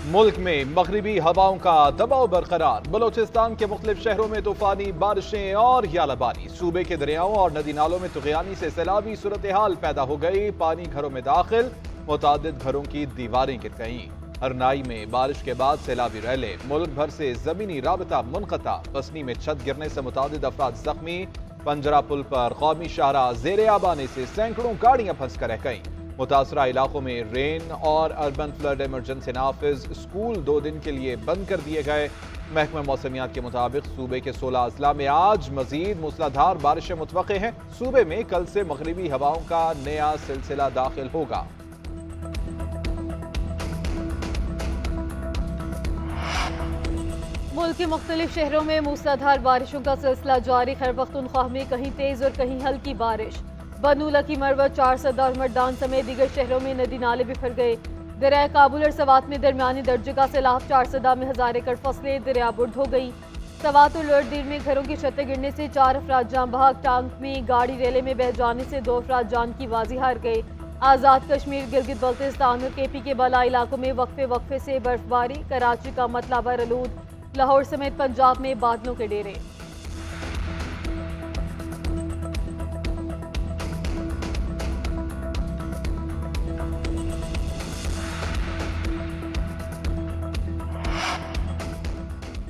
मुल्क में मगरिबी हवाओं का दबाव बरकरार। बलोचिस्तान के मुख्तलिफ शहरों में तूफानी बारिशें और यालाबारी। सूबे के दरियाओं और नदी नालों में तुगयानी से सैलाबी सूरत हाल पैदा हो गई। पानी घरों में दाखिल, मुतादिद घरों की दीवारें गिर गईं। अरनाई में बारिश के बाद सैलाबी रैले। मुल्क भर से जमीनी राबता मुनक़ता। पसनी में छत गिरने से मुतादिद अफराद जख्मी। पंजरा पुल पर कौमी शाहरा जेर आब आने से सैकड़ों गाड़ियां फंस कर रह गईं। मुतासरा इलाकों में रेन और अर्बन फ्लड इमरजेंसी नाफिज। स्कूल 2 दिन के लिए बंद कर दिए गए। महकमा मौसमियात के मुताबिक सूबे के 16 अजला में आज मजीद मूसलाधार बारिशें मुतवक्के हैं। सूबे में कल से मगरिबी हवाओं का नया सिलसिला दाखिल होगा। मुल्क के मुख्तलिफ शहरों में मूसलाधार बारिशों का सिलसिला जारी। खैर पख्तूनख्वा में कहीं तेज और कहीं हल्की बारिश। बनूला की मरवत, चारसदा और मर्दान समेत दीगर शहरों में नदी नाले बिखर गए। दरिया काबुल और सवात में दरमियानी दर्जे का सैलाब। चारसदा में 1000 एकड़ फसलें दरियाबुर्द हो गई। सवात और लोअरदीर में घरों की छतें गिरने से 4 अफराद जान बहक। टांग में गाड़ी रेले में बह जाने से 2 अफराद जान की बाजी हार गए। आज़ाद कश्मीर, गिलगित बल्तिस्तान और KP के बला इलाकों में वक्फे वक्फे से बर्फबारी। कराची का मतला आलूद। लाहौर समेत पंजाब में बादलों के डेरे।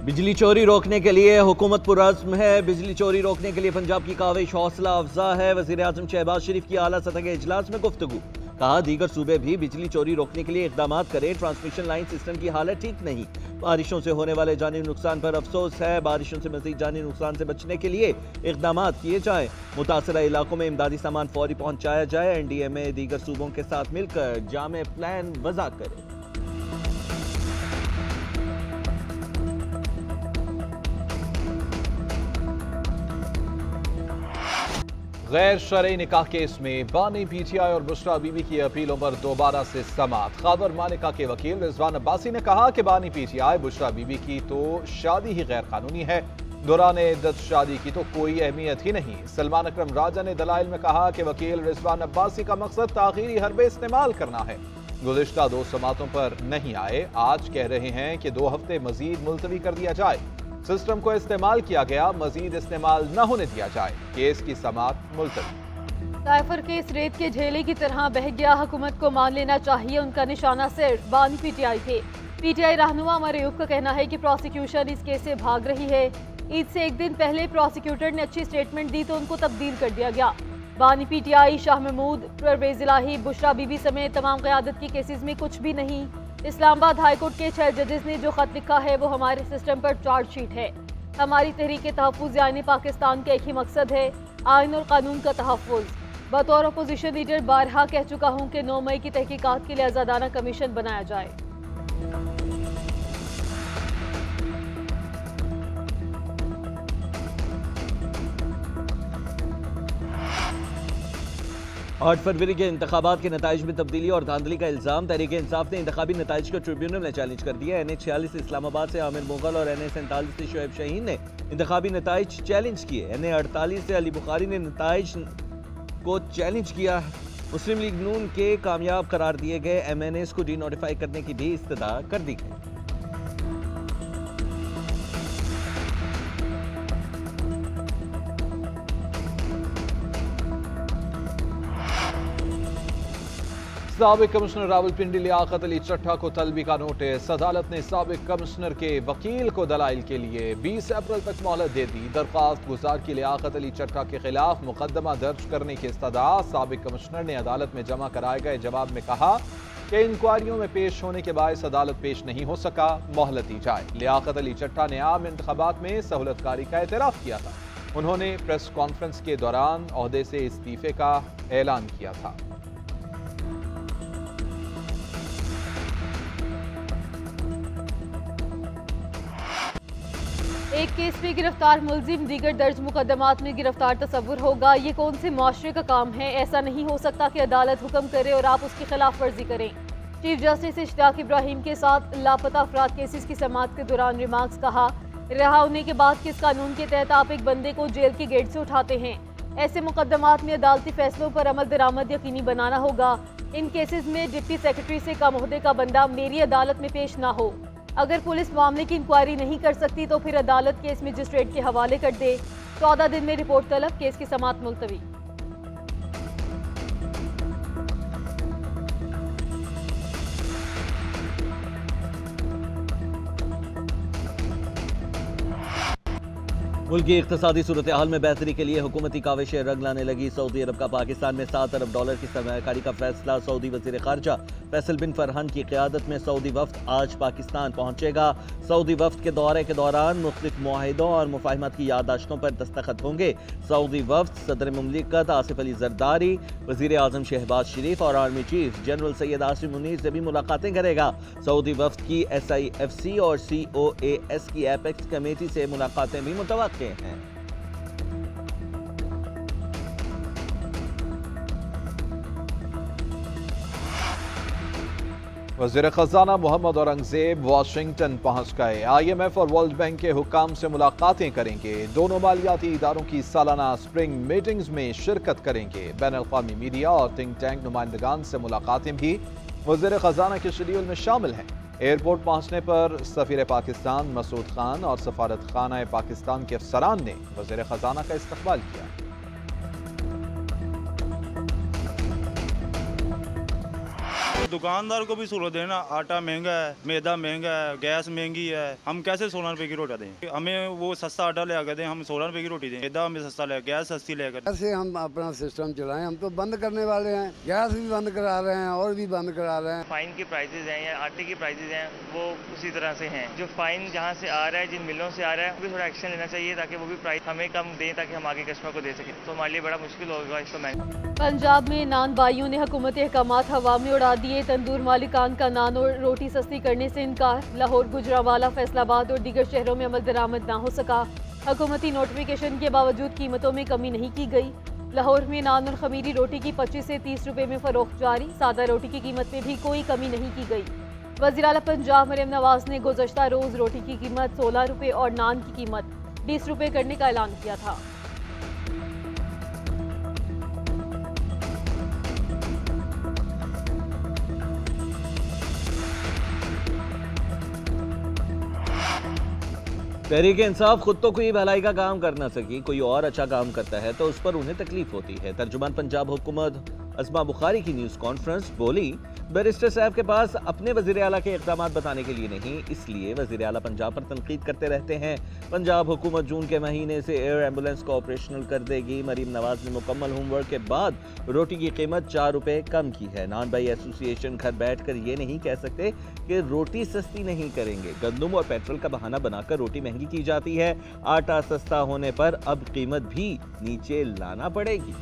बिजली चोरी रोकने के लिए हुकूमत पुरअज़्म है। बिजली चोरी रोकने के लिए पंजाब की काविश हौसला अफजा है। वज़ीर आज़म शहबाज शरीफ की आला सतह के इजलास में गुफ्तगू। कहा दीगर सूबे भी बिजली चोरी रोकने के लिए इक़दाम करें। ट्रांसमिशन लाइन सिस्टम की हालत ठीक नहीं। बारिशों से होने वाले जानी नुकसान पर अफसोस है। बारिशों से मज़ीद जानी नुकसान से बचने के लिए इक़दाम किए जाएँ। मुतासरा इलाकों में इमदादी सामान फौरी पहुँचाया जाए। NDMA दीगर सूबों के साथ मिलकर जामे प्लान वज़ा करे। गैर शरई निकाह केस में बानी PTI और बुशरा बीबी की अपीलों पर दोबारा से समाअत। खादर मालिका के वकील रिजवान अब्बासी ने कहा कि बानी PTI बुशरा बीबी की तो शादी ही गैर कानूनी है। दौरान इद्दत शादी की तो कोई अहमियत ही नहीं। सलमान अकरम राजा ने दलाइल में कहा कि वकील रिजवान अब्बासी का मकसद ताखीरी हरबे इस्तेमाल करना है। गुज़िश्ता 2 समातों पर नहीं आए, आज कह रहे हैं कि 2 हफ्ते मजीद मुलतवी कर दिया जाए। सिस्टम को इस्तेमाल किया गया, मजीद इस्तेमाल न होने दिया जाए। केस की समाअत मुलतवी। साइफर केस रेत के ढेले की तरह बह गया। हुकूमत को मान लेना चाहिए उनका निशाना सिर्फ बानी PTI थे। PTI रहनुमा मरयूफ का कहना है कि प्रोसिक्यूशन इस केस से भाग रही है। ईद से 1 दिन पहले प्रोसिक्यूटर ने अच्छी स्टेटमेंट दी तो उनको तब्दील कर दिया गया। बानी PTI, शाह महमूद, परवेज इलाही, बुशरा बीबी समेत तमाम क़यादत की केसेस में कुछ भी नहीं। इस्लामाबाद हाईकोर्ट के 6 जजेस ने जो खत लिखा है वो हमारे सिस्टम पर चार्जशीट है। हमारी तहरीक तहफ़्फ़ुज़ आईन पाकिस्तान का एक ही मकसद है, आइन और कानून का तहफ़्फ़ुज़। बतौर अपोजिशन लीडर बारहा कह चुका हूँ कि 9 मई की तहकीकात के लिए आज़ादाना कमीशन बनाया जाए। 8 फरवरी के इंतखाबात के नताइज में तब्दीली और धांधली का इल्ज़ाम। तहरीक इंसाफ ने इंतखाबी नताइज को ट्रिब्यूनल में चैलेंज कर दिया। NA46 इस्लामाबाद से आमिर मुगल और NA47 से शोएब शहीन ने इंतखाबी नताइज चैलेंज किए। NA48 से अली बुखारी ने नताइज को चैलेंज किया। मुस्लिम लीग नून के कामयाब करार दिए गए MNAs को डीनोटिफाई करने की भी इस्तदा कर दी गई। साबिक कमिश्नर रावलपिंडी लियाकत अली चट्टा को तलबी का नोटिस। अदालत ने साबिक कमिश्नर के वकील को दलाइल के लिए 20 अप्रैल तक मोहलत दे दी। दरख्वास्त गुजार की लियाकत अली चट्टा के खिलाफ मुकदमा दर्ज करने की इस्तदा। साबिक कमिश्नर ने अदालत में जमा कराए गए जवाब में कहा कि इंक्वायरियों में पेश होने के बायस अदालत पेश नहीं हो सका, मोहलत दी जाए। लियाकत अली चट्टा ने आम इंतखाबात में सहूलतकारी का एतराफ़ किया था। उन्होंने प्रेस कॉन्फ्रेंस के दौरान ओहदे से इस्तीफे का ऐलान किया था। एक केस में गिरफ्तार मुलजिम दीगर दर्ज मुकदमात में गिरफ्तार तस्वुर होगा। ये कौन से मुआशरे का काम है? ऐसा नहीं हो सकता कि अदालत हुक्म करे और आप उसकी खिलाफ वर्जी करें। चीफ जस्टिस इश्तियाक इब्राहिम के साथ लापता अफराद केसेस की समाअत के दौरान रिमार्क्स। कहा, रिहा होने के बाद किस कानून के तहत आप एक बंदे को जेल के गेट से उठाते हैं? ऐसे मुकदमात में अदालती फैसलों पर अमल दरामद यकीनी बनाना होगा। इन केसेस में डिप्टी सेक्रेटरी से कम ओहदे का बंदा मेरी अदालत में पेश ना हो। अगर पुलिस मामले की इंक्वायरी नहीं कर सकती तो फिर अदालत केस मजिस्ट्रेट के हवाले कर दे। 14 दिन में रिपोर्ट तलब, केस की समाअत मुलतवी। मुल्क की इक़्तिसादी सूरत हाल में बेहतरी के लिए हुकूमती काविशें रंग लाने लगी। सऊदी अरब का पाकिस्तान में $7 अरब की सरमायाकारी का फैसला। सऊदी वज़ीर ख़ारजा फैसल बिन फरहान की क़यादत में सऊदी वफ़द आज पाकिस्तान पहुँचेगा। सऊदी वफ़द के दौरे के दौरान मुख्तलिफ मुआहिदों और मुफ़ाहिमत की याददाश्तों पर दस्तखत होंगे। सऊदी वफ़द सदर मुमलिकत आसिफ अली ज़रदारी, वज़ीर आज़म शहबाज शरीफ और army chief general Syed Asim Munir से भी मुलाकातें करेगा। सऊदी वफ़द की SIFC और COAS की एपेक्स कमेटी से मुलाकातें भी मुतवक्किल हैं। वज़ीर ख़ज़ाना मोहम्मद औरंगज़ेब वाशिंगटन पहुंच गए। IMF और वर्ल्ड बैंक के हुक्काम से मुलाकातें करेंगे। दोनों मालियाती इदारों की सालाना स्प्रिंग मीटिंग्स में शिरकत करेंगे। बैनुल-अक़वामी मीडिया और थिंक टैंक नुमाइंदगान से मुलाकातें भी वज़ीर ख़ज़ाना के शेड्यूल में शामिल हैं। एयरपोर्ट पहुंचने पर सफ़ीर पाकिस्तान मसूद खान और सफारत खाना पाकिस्तान के अफसरान ने वज़ीर ख़ज़ाना का इस्तकबाल किया। दुकानदार को भी सहूलत देना। आटा महंगा है, मैदा महंगा है, गैस महंगी है, हम कैसे 16 रुपए की रोटी दें? हमें वो सस्ता आटा ले आकर दें, हम 16 रुपए की रोटी दें। मैदा हमें सस्ता ले, गैस सस्ती लेकर। ऐसे हम अपना सिस्टम चलाएं। हम तो बंद करने वाले हैं, गैस भी बंद करा रहे हैं और भी बंद करा रहे हैं। फाइन की प्राइसेज हैं या आटे की प्राइसेज हैं वो उसी तरह से हैं। जो फाइन जहाँ से आ रहा है, जिन मिलों से आ रहा है, वो भी थोड़ा एक्शन लेना चाहिए ताकि वो भी प्राइस हमें कम दें ताकि हम आगे कस्टमर को दे सकें। तो हमारे लिए बड़ा मुश्किल होगा इसको महंगा। पंजाब में नान बाइयों ने हुकूमती अहकामात हवा में उड़ा दिए। तंदूर मालिकान का नान और रोटी सस्ती करने से इनकार। लाहौर, गुजरांवाला, फैसलाबाद और दीगर शहरों में अमल दरामद ना हो सका। हुकूमती नोटिफिकेशन के बावजूद कीमतों में कमी नहीं की गई। लाहौर में नान और खमीरी रोटी की 25 से 30 रुपए में फरोख्त जारी। सादा रोटी की कीमत में भी कोई कमी नहीं की गई। वज़ीर आला पंजाब मरियम नवाज ने गुज़श्ता रोज़ रोटी की कीमत 16 रुपए और नान की कीमत 20 रुपए करने का ऐलान किया था। तहरीक इंसाफ खुद तो कोई भलाई का काम कर ना सकी, कोई और अच्छा काम करता है तो उस पर उन्हें तकलीफ होती है। तर्जुमान पंजाब हुकूमत अस्मा बुखारी की न्यूज़ कॉन्फ्रेंस बोली, बैरिस्टर साहब के पास अपने वज़ीर आला के इक़दामात बताने के लिए नहीं, इसलिए वज़ीर आला पंजाब पर तनकीद करते रहते हैं। पंजाब हुकूमत जून के महीने से एयर एम्बुलेंस को ऑपरेशनल कर देगी। मरीम नवाज ने मुकम्मल होमवर्क के बाद रोटी की कीमत 4 रुपए कम की है। नान बाई एसोसिएशन घर बैठ कर ये नहीं कह सकते कि रोटी सस्ती नहीं करेंगे। गंदम और पेट्रोल का बहाना बनाकर रोटी महंगी की जाती है। आटा सस्ता होने पर अब कीमत भी नीचे लाना पड़ेगी।